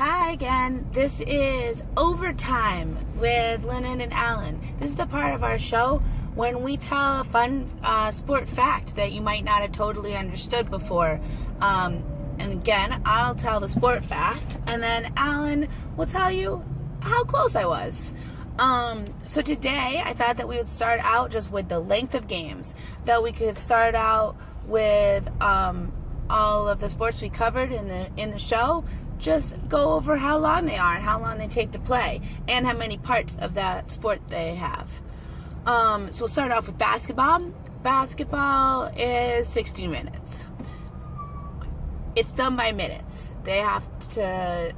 Hi again. This is Overtime with Luned and Alan. This is the part of our show when we tell a fun sport fact that you might not have totally understood before. And again, I'll tell the sport fact, and then Alan will tell you how close I was. So today, I thought that we would start out just with the length of games. That we could start out with all of the sports we covered in the show. Just go over how long they are and how long they take to play and how many parts of that sport they have. So we'll start off with basketball. Basketball is 60 minutes. It's done by minutes. They have to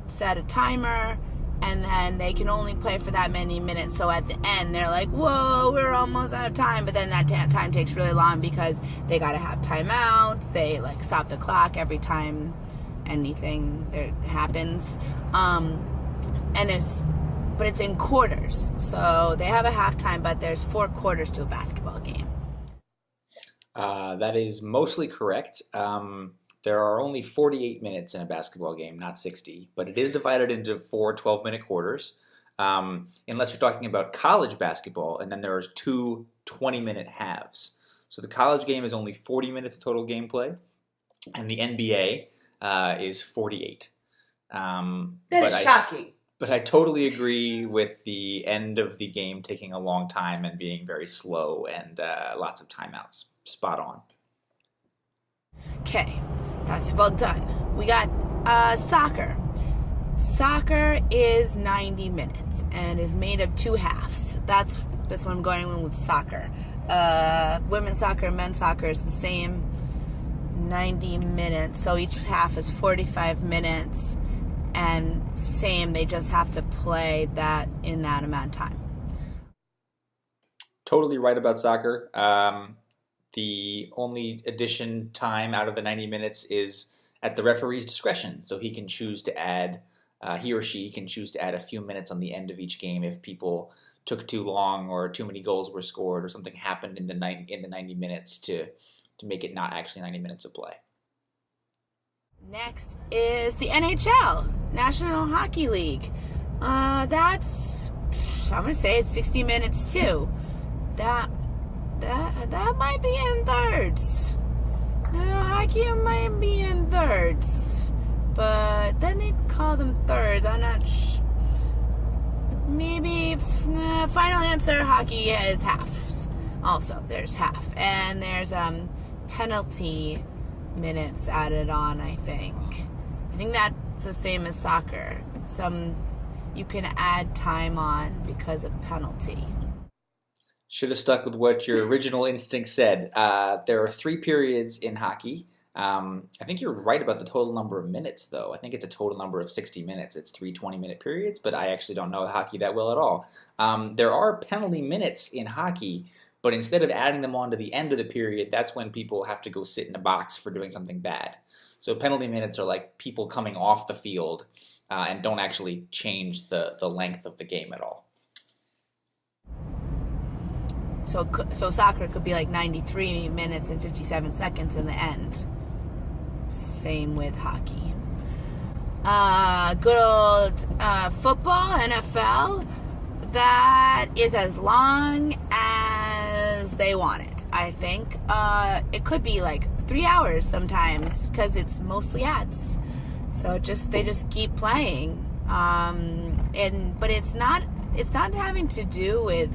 set a timer, and then they can only play for that many minutes. So at the end, they're like, whoa, we're almost out of time. But then that time takes really long because they got to have timeouts. They stop the clock every time anything there happens. But it's in quarters. So they have a halftime, but there's 4 quarters to a basketball game. That is mostly correct. There are only 48 minutes in a basketball game, not 60, but it is divided into 4 12-minute quarters, unless you're talking about college basketball, and then there's 2 20-minute halves. So the college game is only 40 minutes total gameplay, and the NBA is 48. That is shocking. But I totally agree with the end of the game taking a long time and being very slow and lots of timeouts. Spot on. Okay, basketball done. We got soccer. Soccer is 90 minutes and is made of 2 halves. That's what I'm going with soccer. Women's soccer and men's soccer is the same, 90 minutes. So each half is 45 minutes. And same, they just have to play that in that amount of time. Totally right about soccer. The only addition time out of the 90 minutes is at the referee's discretion. So he can choose to add, he or she can choose to add a few minutes on the end of each game if people took too long or too many goals were scored or something happened in the 90 minutes to make it not actually 90 minutes of play. Next is the NHL, National Hockey League. I'm going to say it's 60 minutes too. That might be in thirds. Hockey might be in thirds. But then they call them thirds. I'm not maybe, final answer, hockey is halves. Also, there's half. And there's penalty minutes added on, I think. I think that's the same as soccer. You can add time on because of penalty. Should have stuck with what your original instinct said. There are 3 periods in hockey. I think you're right about the total number of minutes, though. I think it's a total number of 60 minutes. It's 3 20-minute periods, but I actually don't know hockey that well at all. There are penalty minutes in hockey, but instead of adding them on to the end of the period, that's when people have to go sit in a box for doing something bad. So penalty minutes are like people coming off the field and don't actually change the length of the game at all. So soccer could be like 93 minutes and 57 seconds in the end. Same with hockey. Good old football, NFL. That is as long as they want it, I think. It could be like 3 hours sometimes because it's mostly ads. So they just keep playing. But it's not having to do with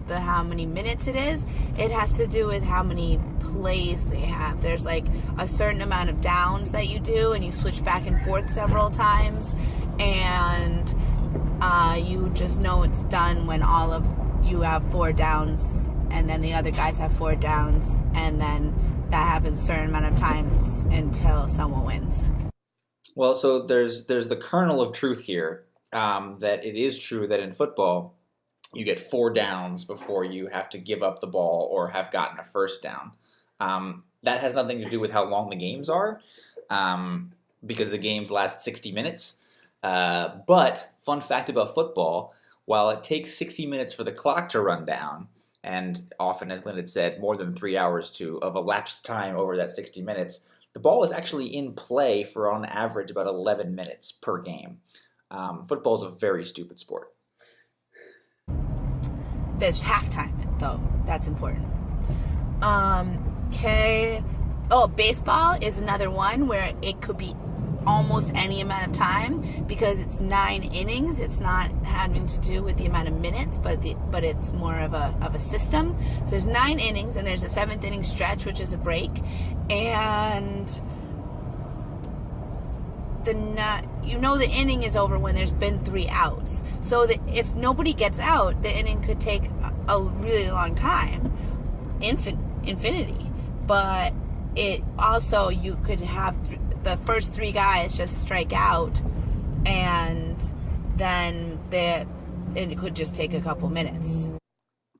the how many minutes it is. It has to do with how many plays they have. There's like a certain amount of downs that you do, and you switch back and forth several times, and you just know it's done when all of you have 4 downs, and then the other guys have 4 downs, and then that happens a certain amount of times until someone wins. Well, so there's the kernel of truth here, that it is true that in football you get 4 downs before you have to give up the ball or have gotten a first down. That has nothing to do with how long the games are, because the games last 60 minutes. But fun fact about football, while it takes 60 minutes for the clock to run down, and often, as Lynn had said, more than 3 hours of elapsed time over that 60 minutes, the ball is actually in play for on average about 11 minutes per game. Football is a very stupid sport. There's halftime, though. That's important. Okay. Oh, baseball is another one where it could be almost any amount of time because it's 9 innings. It's not having to do with the amount of minutes, but it's more of a system. So there's 9 innings, and there's a 7th inning stretch, which is a break, and the inning is over when there's been 3 outs. So that if nobody gets out, the inning could take a really long time, infinity. But it also, you could have the first 3 guys just strike out, and then it could just take a couple minutes.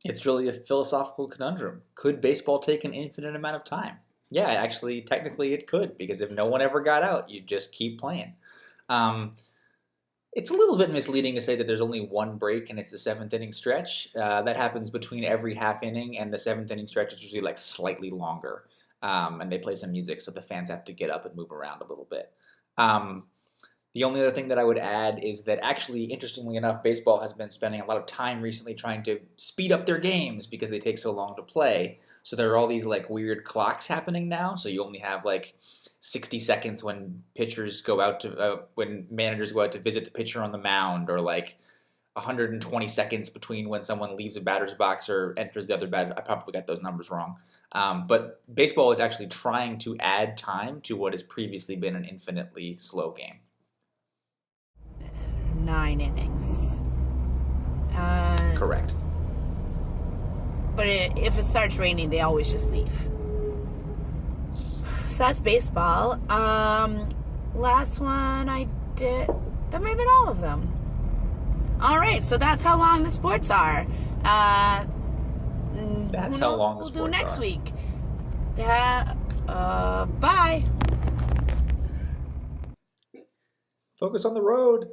It's really a philosophical conundrum. Could baseball take an infinite amount of time? Yeah, actually, technically it could, because if no one ever got out, you'd just keep playing. It's a little bit misleading to say that there's only 1 break and it's the 7th inning stretch. That happens between every half inning, and the 7th inning stretch is usually like slightly longer. And they play some music, so the fans have to get up and move around a little bit. The only other thing that I would add is that actually, interestingly enough, baseball has been spending a lot of time recently trying to speed up their games because they take so long to play. So there are all these like weird clocks happening now. So you only have like 60 seconds when pitchers go out to when managers go out to visit the pitcher on the mound, or like 120 seconds between when someone leaves a batter's box or enters the other bat. I probably got those numbers wrong. But baseball is actually trying to add time to what has previously been an infinitely slow game. 9 innings. Correct. But if it starts raining, they always just leave. So that's baseball. Last one I did, that might have been all of them. All right, so that's how long the sports are. That's how long the sports are. We'll do next week. Bye. Focus on the road.